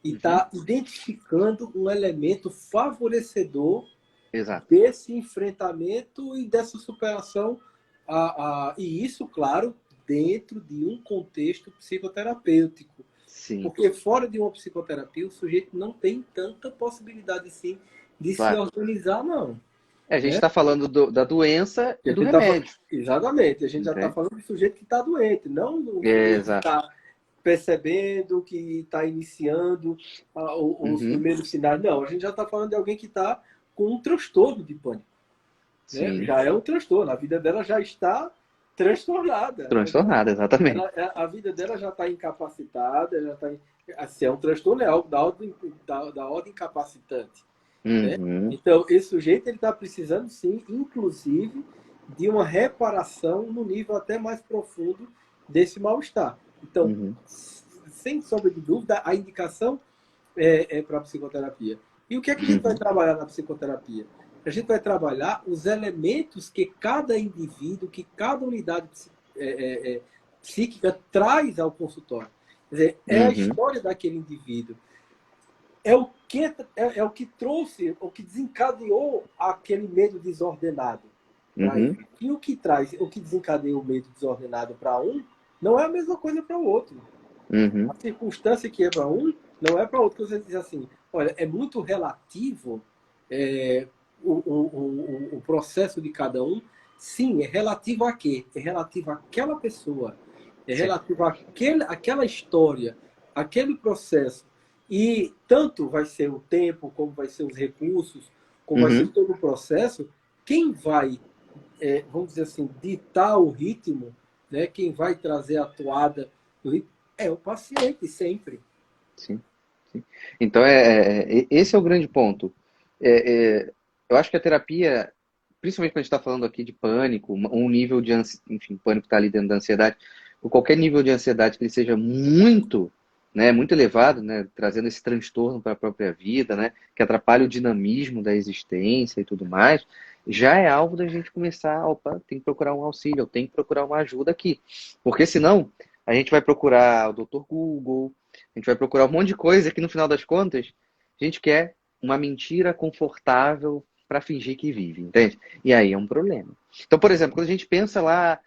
e Uhum. está identificando um elemento favorecedor Exato. desse enfrentamento e dessa superação. E isso, claro, dentro de um contexto psicoterapêutico. Sim, Porque fora de uma psicoterapia, o sujeito não tem tanta possibilidade, assim, de se claro. organizar, não. A gente Né? está falando da doença E e a do gente tá, remédio. exatamente, a gente já está Entende? falando do sujeito que está doente, não do sujeito que Exato. está percebendo, que está iniciando os Uhum. primeiros sinais. Não, a gente já está falando de alguém que está com um transtorno de pânico. Né? Sim. Já é um transtorno, a vida dela já está transtornada. Transtornada, exatamente. A vida dela já está incapacitada, já está. Assim, é um transtorno, é algo da ordem incapacitante. Né? Uhum. Então, esse sujeito ele está precisando, sim, inclusive, de uma reparação no nível até mais profundo desse mal-estar. Então, Uhum. sem sombra de dúvida, a indicação é para a psicoterapia. E o que é que a gente vai Uhum. trabalhar na psicoterapia? A gente vai trabalhar os elementos que cada indivíduo, que cada unidade psíquica traz ao consultório. Quer dizer, é a Uhum. história daquele indivíduo. É o que trouxe, o que desencadeou aquele medo desordenado para Uhum. ele. E o que desencadeia o medo desordenado para um, não é a mesma coisa para o outro. A Uhum. circunstância que é para um, não é para outro. Você diz assim, olha, é muito relativo é, o processo de cada um. Sim, é relativo a quê? É relativo àquela pessoa. É Sim. relativo àquela história, aquele processo. E tanto vai ser o tempo, como vai ser os recursos, como vai ser Uhum. todo o processo, quem vai, vamos dizer assim, ditar o ritmo, né? Quem vai trazer a toada do ritmo, é o paciente, sempre. Sim. Sim. Então, esse é o grande ponto. Eu acho que a terapia, principalmente quando a gente está falando aqui de pânico, um nível de, enfim, pânico está ali dentro da ansiedade, ou qualquer nível de ansiedade que ele seja muito, né, muito elevado, né, trazendo esse transtorno para a própria vida, né, que atrapalha o dinamismo da existência e tudo mais, já é alvo da gente começar, opa, tem que procurar um auxílio, eu tenho que procurar uma ajuda aqui. Porque senão, a gente vai procurar o Dr. Google, a gente vai procurar um monte de coisa que no final das contas a gente quer uma mentira confortável para fingir que vive, entende? E aí é um problema. Então, por exemplo, quando a gente pensa lá,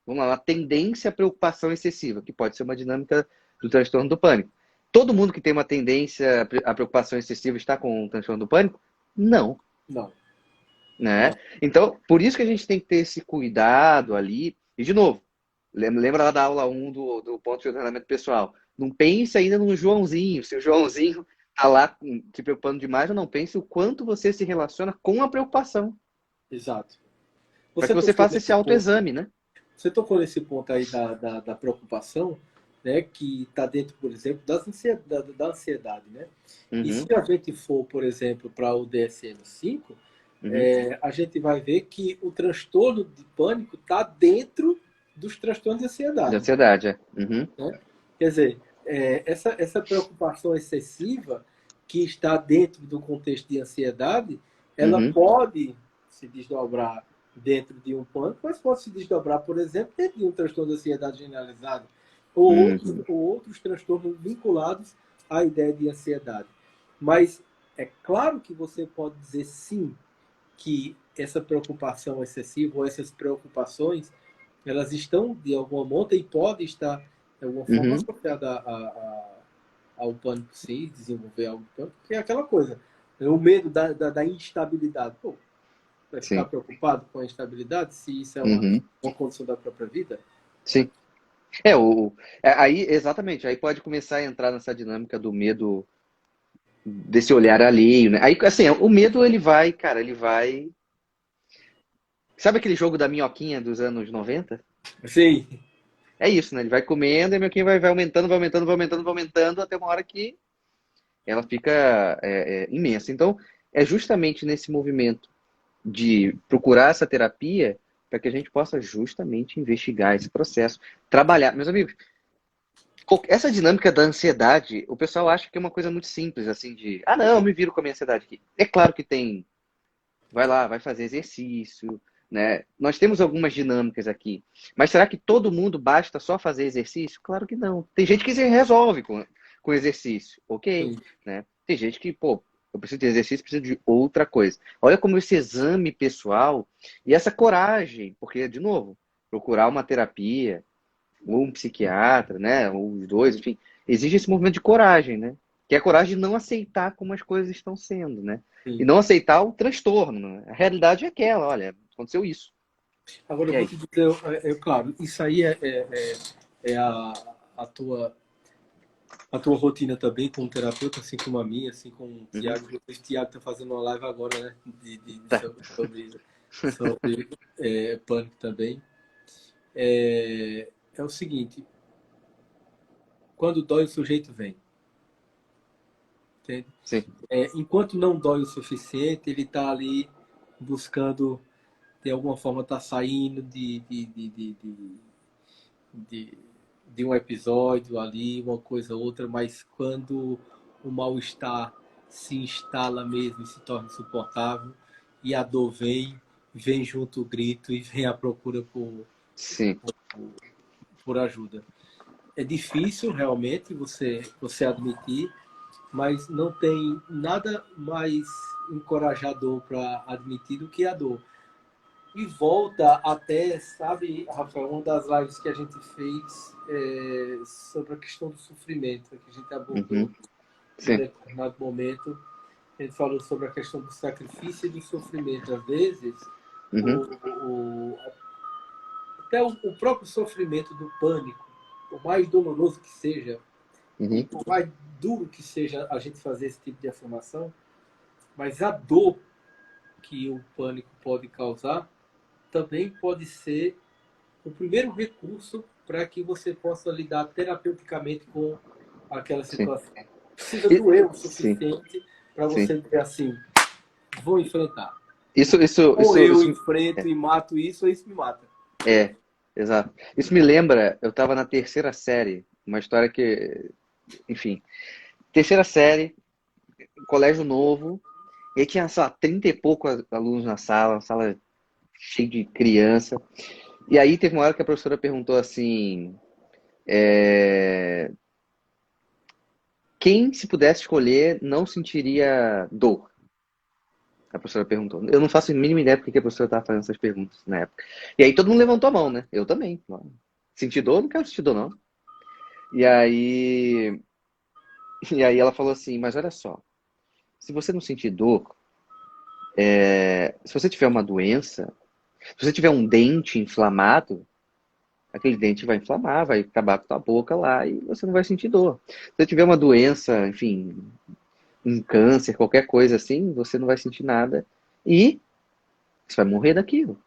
vamos lá, a tendência à preocupação excessiva, que pode ser uma dinâmica do transtorno do pânico. Todo mundo que tem uma tendência à preocupação excessiva está com um transtorno do pânico? Não, Não, né? não. Então, por isso que a gente tem que ter esse cuidado ali. E, de novo, lembra lá da aula 1 do ponto de ordenamento pessoal. Não pense ainda no Joãozinho. Se o Joãozinho tá lá se preocupando demais, não pense o quanto você se relaciona com a preocupação. Exato. Para que Você você tocou faça nesse esse ponto, autoexame, né? você tocou nesse ponto aí da preocupação, né, que está dentro, por exemplo, da ansiedade, né? E se Uhum, a gente for, por exemplo, para o DSM-5, uhum. a gente vai ver que o transtorno de pânico está dentro dos transtornos de De ansiedade, ansiedade, é. Uhum, né? Quer dizer, essa preocupação excessiva que está dentro do contexto de ansiedade, ela uhum, pode se desdobrar dentro de um pânico, mas pode se desdobrar, por exemplo, dentro de um transtorno de ansiedade generalizado uhum. ou outros transtornos vinculados à ideia de ansiedade. Mas é claro que você pode dizer sim que essa preocupação excessiva ou essas preocupações elas estão de alguma monta e podem estar de alguma forma Uhum. associadas ao pânico, sim, desenvolver algo do pânico, que é aquela coisa, o medo da instabilidade. Pô, vai ficar Sim. preocupado com a instabilidade se isso é Uhum. uma condição da própria vida? Sim. É, aí, exatamente, aí pode começar a entrar nessa dinâmica do medo, desse olhar alheio, né? Aí, assim, o medo, ele vai, cara, ele vai. Sabe aquele jogo da minhoquinha dos anos 90? Sim, É isso, né? Ele vai comendo e a minhoquinha vai aumentando, vai aumentando, vai aumentando, vai aumentando, até uma hora que ela fica imensa. Então, é justamente nesse movimento de procurar essa terapia para que a gente possa justamente investigar esse processo, trabalhar. Meus amigos, essa dinâmica da ansiedade, o pessoal acha que é uma coisa muito simples, assim, de, ah, não, eu me viro com a minha ansiedade aqui. É claro que tem, vai lá, vai fazer exercício, né? Nós temos algumas dinâmicas aqui, mas será que todo mundo basta só fazer exercício? Claro que não. Tem gente que se resolve com exercício, ok, sim. né? Tem gente que, pô, eu preciso de exercício, preciso de outra coisa. Olha como esse exame pessoal e essa coragem, porque, de novo, procurar uma terapia, ou um psiquiatra, né? Ou os dois, enfim, exige esse movimento de coragem, né? Que é a coragem de não aceitar como as coisas estão sendo, né? E Sim. não aceitar o transtorno, né? A realidade é aquela, olha, aconteceu isso. Agora eu E vou aí? te dizer, claro, isso aí é a tua rotina também como terapeuta, assim como a minha, assim como o Uhum. Tiago. O Tiago está fazendo uma live agora, né? Tá. Sobre pânico também. É o seguinte, quando dói o sujeito vem, entende? Sim, Enquanto não dói o suficiente, ele está ali buscando, de alguma forma, tá saindo de, de um episódio ali, uma coisa ou outra, mas quando o mal-estar se instala mesmo e se torna insuportável, e a dor vem junto o grito e vem a procura sim, por ajuda. É difícil realmente você admitir, mas não tem nada mais encorajador para admitir do que a dor. E volta até, sabe, Rafael, uma das lives que a gente fez sobre a questão do sofrimento, que a gente abordou uhum. em Sim, determinado momento. A gente falou sobre a questão do sacrifício e do sofrimento. Às vezes, uhum. até o próprio sofrimento do pânico, por mais doloroso que seja, e Uhum. por mais duro que seja a gente fazer esse tipo de afirmação, mas a dor que o pânico pode causar também pode ser o primeiro recurso para que você possa lidar terapeuticamente com aquela Sim. situação. Precisa doer o Sim, suficiente para sim. você dizer assim, vou enfrentar. Ou eu Isso enfrento e mato isso, ou isso me mata. exato. Isso me lembra, eu estava na terceira série, uma história que, enfim, terceira série, colégio novo, e aí tinha, sei lá, 30 e poucos alunos na sala, uma sala cheia de criança. E aí teve uma hora que a professora perguntou assim, quem, se pudesse escolher, não sentiria dor? A professora perguntou. Eu não faço a mínima ideia porque que a professora estava fazendo essas perguntas na época. E aí todo mundo levantou a mão, né? Eu também. Sentir dor? Não quero sentir dor, não. E aí, e aí ela falou assim, mas olha só, se você não sentir dor, se você tiver uma doença, se você tiver um dente inflamado, aquele dente vai inflamar, vai acabar com a tua boca lá e você não vai sentir dor. Se você tiver uma doença, enfim, um câncer, qualquer coisa assim, você não vai sentir nada e você vai morrer daquilo,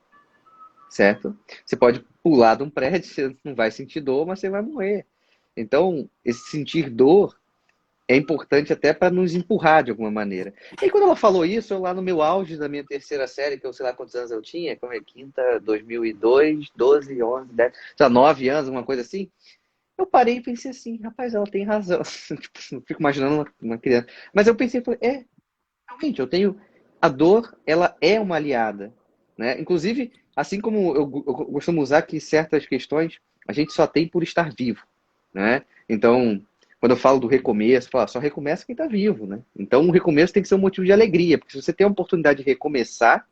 certo? Você pode pular de um prédio, você não vai sentir dor, mas você vai morrer. Então, esse sentir dor é importante até para nos empurrar de alguma maneira. E quando ela falou isso, eu lá no meu auge da minha terceira série, que eu sei lá quantos anos eu tinha, como é quinta, 2002, 12, 11, 10, sei lá, 9 anos, uma coisa assim, eu parei e pensei assim, rapaz, ela tem razão. Tipo, eu fico imaginando uma criança. Mas eu pensei, falei, realmente, eu tenho. A dor, ela é uma aliada, né? Inclusive, assim como eu costumo usar que certas questões a gente só tem por estar vivo, né? Então, quando eu falo do recomeço, eu falo, só recomeça quem está vivo, né? Então, o recomeço tem que ser um motivo de alegria, porque se você tem a oportunidade de recomeçar,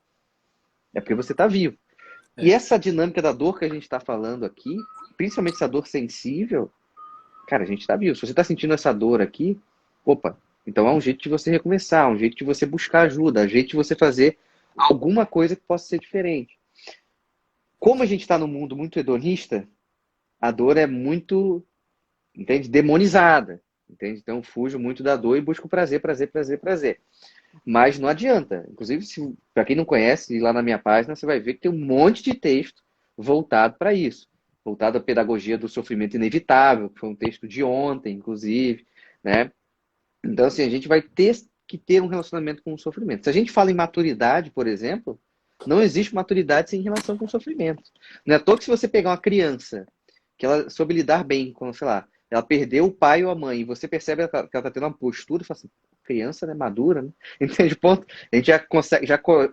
é porque você está vivo. E É. essa dinâmica da dor que a gente está falando aqui, principalmente essa dor sensível, cara, a gente está vivo. Se você está sentindo essa dor aqui, opa, então é um jeito de você recomeçar, um jeito de você buscar ajuda, um jeito de você fazer alguma coisa que possa ser diferente. Como a gente está num mundo muito hedonista, a dor é muito, entende, demonizada. Entende? Então eu fujo muito da dor e busco prazer, prazer, prazer, prazer. Mas não adianta. Inclusive, para quem não conhece, lá na minha página, você vai ver que tem um monte de texto voltado para isso. Voltado à pedagogia do sofrimento inevitável, que foi um texto de ontem, inclusive, né? Então, assim, a gente vai ter que ter um relacionamento com o sofrimento. Se a gente fala em maturidade, por exemplo, não existe maturidade sem relação com o sofrimento. Não é à toa que se você pegar uma criança que ela soube lidar bem com, sei lá, ela perdeu o pai ou a mãe, e você percebe que ela está tendo uma postura e fala assim, criança, né, madura, né? Entende o ponto? A gente já consegue,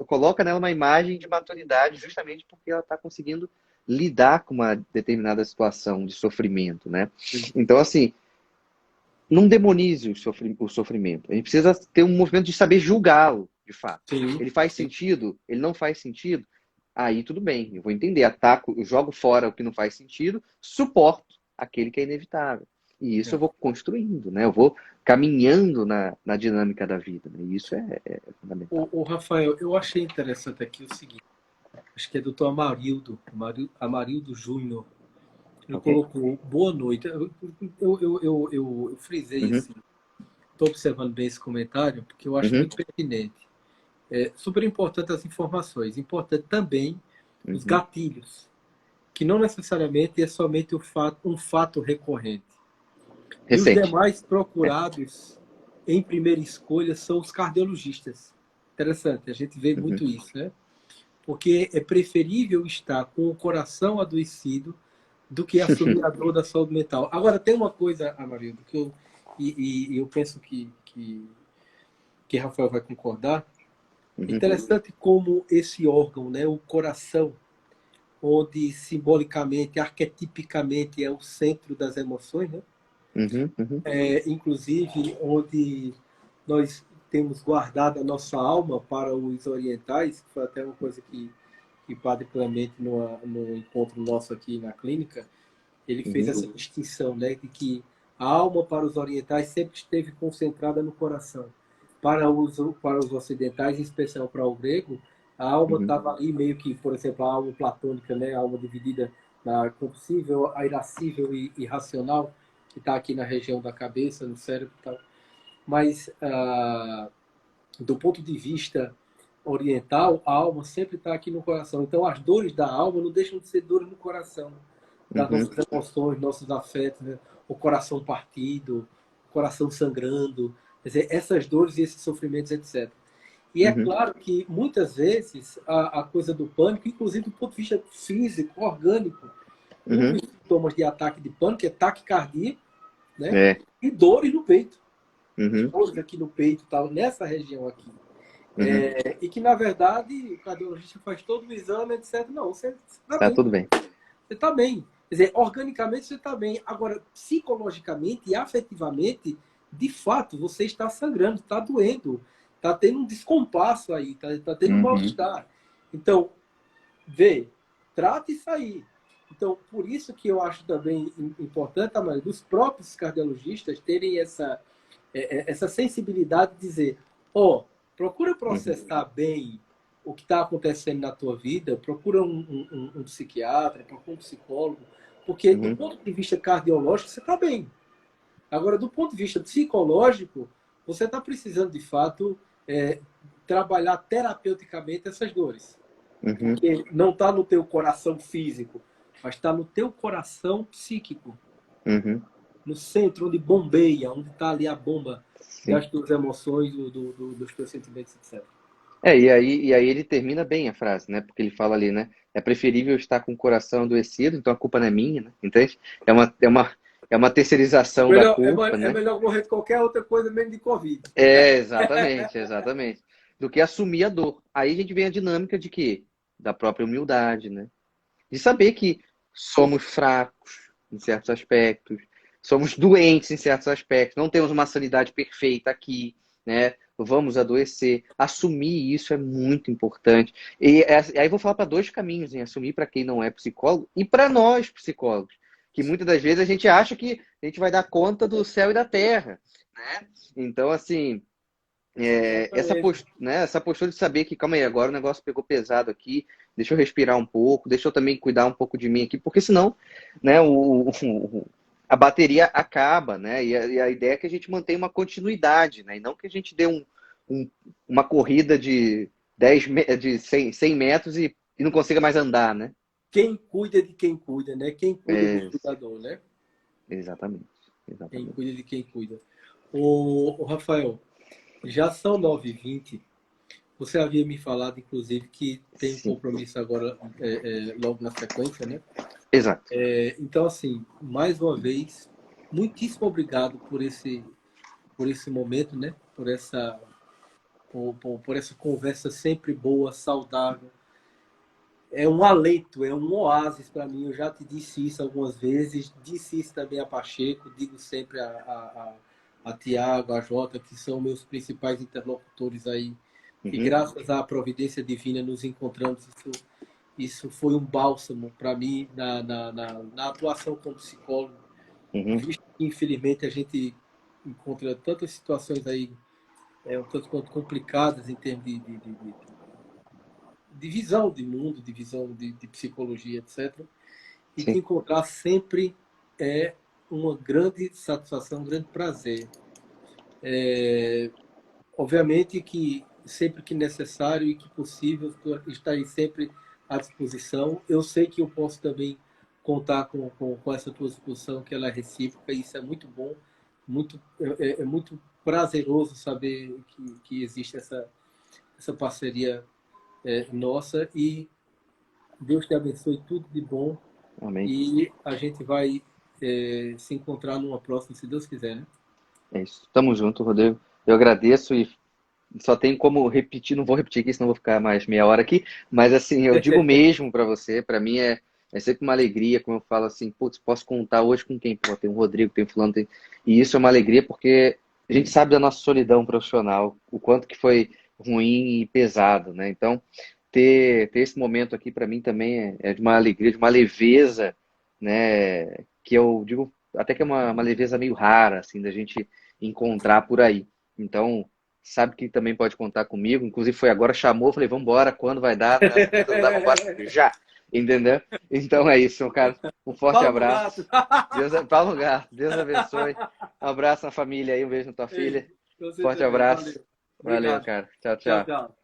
coloca nela uma imagem de maturidade justamente porque ela está conseguindo lidar com uma determinada situação de sofrimento, né? Então, assim, não demonize o sofrimento. A gente precisa ter um movimento de saber julgá-lo, de fato. Sim, Ele faz sim. sentido? Ele não faz sentido? Aí tudo bem, eu vou entender. Ataco, eu jogo fora o que não faz sentido, suporto aquele que é inevitável. E isso eu É. vou construindo, né? Eu vou caminhando na dinâmica da vida. Né? E isso é fundamental. O Rafael, eu achei interessante aqui o seguinte, acho que é doutor Amarildo, Amarildo Júnior. Ele Ok? colocou boa noite. Eu frisei Uhum, esse. Estou observando bem esse comentário, porque eu acho uhum, muito pertinente. É super importante as informações. Importante também os uhum. gatilhos, que não necessariamente é somente um fato recorrente. E os Recente. demais É. procurados em primeira escolha são os cardiologistas. Interessante, a gente vê Uhum, muito isso, né? Porque é preferível estar com o coração adoecido do que assumir a dor da saúde mental. Agora, tem uma coisa, Amarildo, que eu penso que Rafael vai concordar. uhum, Interessante como esse órgão, né, o coração, onde simbolicamente, arquetipicamente é o centro das emoções, né? uhum, uhum, Inclusive onde nós temos guardado a nossa alma para os orientais, que foi até uma coisa que Padre Clemente, no encontro nosso aqui na clínica, ele fez uhum, essa distinção, né, de que a alma para os orientais sempre esteve concentrada no coração. Para os ocidentais, em especial para o grego, a alma uhum, estava ali meio que, por exemplo, a alma platônica, né, a alma dividida na compulsível, a irascível e irracional, que está aqui na região da cabeça, no cérebro e tal. Mas, do ponto de vista oriental, a alma sempre está aqui no coração. Então, as dores da alma não deixam de ser dores no coração, das uhum, nossas emoções, nossos afetos, né? O coração partido, o coração sangrando, quer dizer, essas dores e esses sofrimentos, etc. E é uhum, claro que muitas vezes a coisa do pânico, inclusive do ponto de vista físico, orgânico, um dos uhum. sintomas de ataque de pânico é taquicardia, né? É. E dores no peito, Uhum, dores aqui no peito, tal, nessa região aqui. uhum. E que, na verdade, o cardiologista faz todo o exame, etc. Não, você está Tá bem. tudo bem. Você está bem. Quer dizer, organicamente você está bem. Agora, psicologicamente e afetivamente, de fato, você está sangrando, está doendo, está tendo um descompasso aí, está tendo um Uhum, mal-estar. Então, vê, trata isso aí. Então, por isso que eu acho também importante, Amanda, dos próprios cardiologistas terem essa sensibilidade de dizer, ó, procura uhum, processar bem o que está acontecendo na tua vida, procura um psiquiatra, procura um psicólogo, Porque do Uhum. ponto de vista cardiológico, você está bem. Agora, do ponto de vista psicológico, você está precisando, de fato, trabalhar terapeuticamente essas dores. Uhum. Porque não está no teu coração físico, mas está no teu coração psíquico. Uhum. No centro, onde bombeia, onde está ali a bomba Sim. das tuas emoções, dos teus sentimentos, etc. E aí ele termina bem a frase, né? Porque ele fala ali, né? É preferível estar com o coração adoecido, então a culpa não é minha, né? Entende? É uma terceirização da culpa, É né? melhor morrer de qualquer outra coisa, menos de Covid. Exatamente, exatamente. Do que assumir a dor. Aí a gente vem a dinâmica de quê? Da própria humildade, né? De saber que somos fracos em certos aspectos, somos doentes em certos aspectos, não temos uma sanidade perfeita aqui, né? Vamos adoecer. Assumir isso é muito importante. E aí vou falar para dois caminhos, em assumir para quem não é psicólogo e para nós psicólogos, que muitas das vezes a gente acha que a gente vai dar conta do céu e da terra, né? Então, assim, Exatamente. essa postura de saber que, calma aí, agora o negócio pegou pesado aqui, deixa eu respirar um pouco, deixa eu também cuidar um pouco de mim aqui, porque senão, né, a bateria acaba, né? E a ideia é que a gente mantenha uma continuidade, né? E não que a gente dê um- uma corrida de 100 metros e não consiga mais andar, né? Quem cuida de quem cuida, né? Quem cuida do É, cuidador, né? exatamente, Quem exatamente. cuida de quem cuida. O Rafael, já são 9h20. Você havia me falado, inclusive, que tem um Sim, compromisso agora, logo na sequência, né? exato. Então, assim, mais uma vez, muitíssimo obrigado por esse momento, né? Por essa conversa sempre boa, saudável. É um alento, é um oásis para mim. Eu já te disse isso algumas vezes, disse isso também a Pacheco, digo sempre a Tiago, a Jota, que são meus principais interlocutores aí, que Uhum, graças à providência divina nos encontramos. Isso foi um bálsamo para mim na atuação como psicólogo, uhum, visto que infelizmente a gente encontra tantas situações aí, um tanto quanto complicadas em termos de visão de mundo, de visão de psicologia, etc. E te sim. encontrar sempre é uma grande satisfação, um grande prazer. Obviamente que sempre que necessário e que possível, estarei sempre à disposição. Eu sei que eu posso também contar com essa tua disposição, que ela é recíproca, e isso é muito bom, é muito prazeroso saber que existe essa parceria nossa, e Deus te abençoe tudo de bom, Amém. e a gente vai se encontrar numa próxima, se Deus quiser, né? É isso. Tamo junto, Rodrigo. Eu agradeço e só tem como repetir, não vou repetir aqui, senão vou ficar mais meia hora aqui, mas assim, eu digo mesmo para você, para mim é sempre uma alegria, como eu falo assim, putz, posso contar hoje com quem? Pô, tem o Rodrigo, tem o fulano, e isso é uma alegria porque a gente sabe da nossa solidão profissional, o quanto que foi ruim e pesado, né? Então, ter esse momento aqui para mim também é de uma alegria, de uma leveza, né? Que eu digo até que é uma leveza meio rara, assim, da gente encontrar por aí. Então, sabe que também pode contar comigo. Inclusive foi agora, chamou, falei, vamos embora, quando vai dar? Não é amanhã, não dá, vamos embora já. Entendeu? Então é isso, cara. Um forte Paulo do Gato! abraço. Paulo Gato, Deus abençoe. Um abraço na família aí, um beijo na tua Ei, filha. você Forte também, abraço. valeu. Valeu, Obrigado. cara. Tchau, Tchau, tchau. tchau.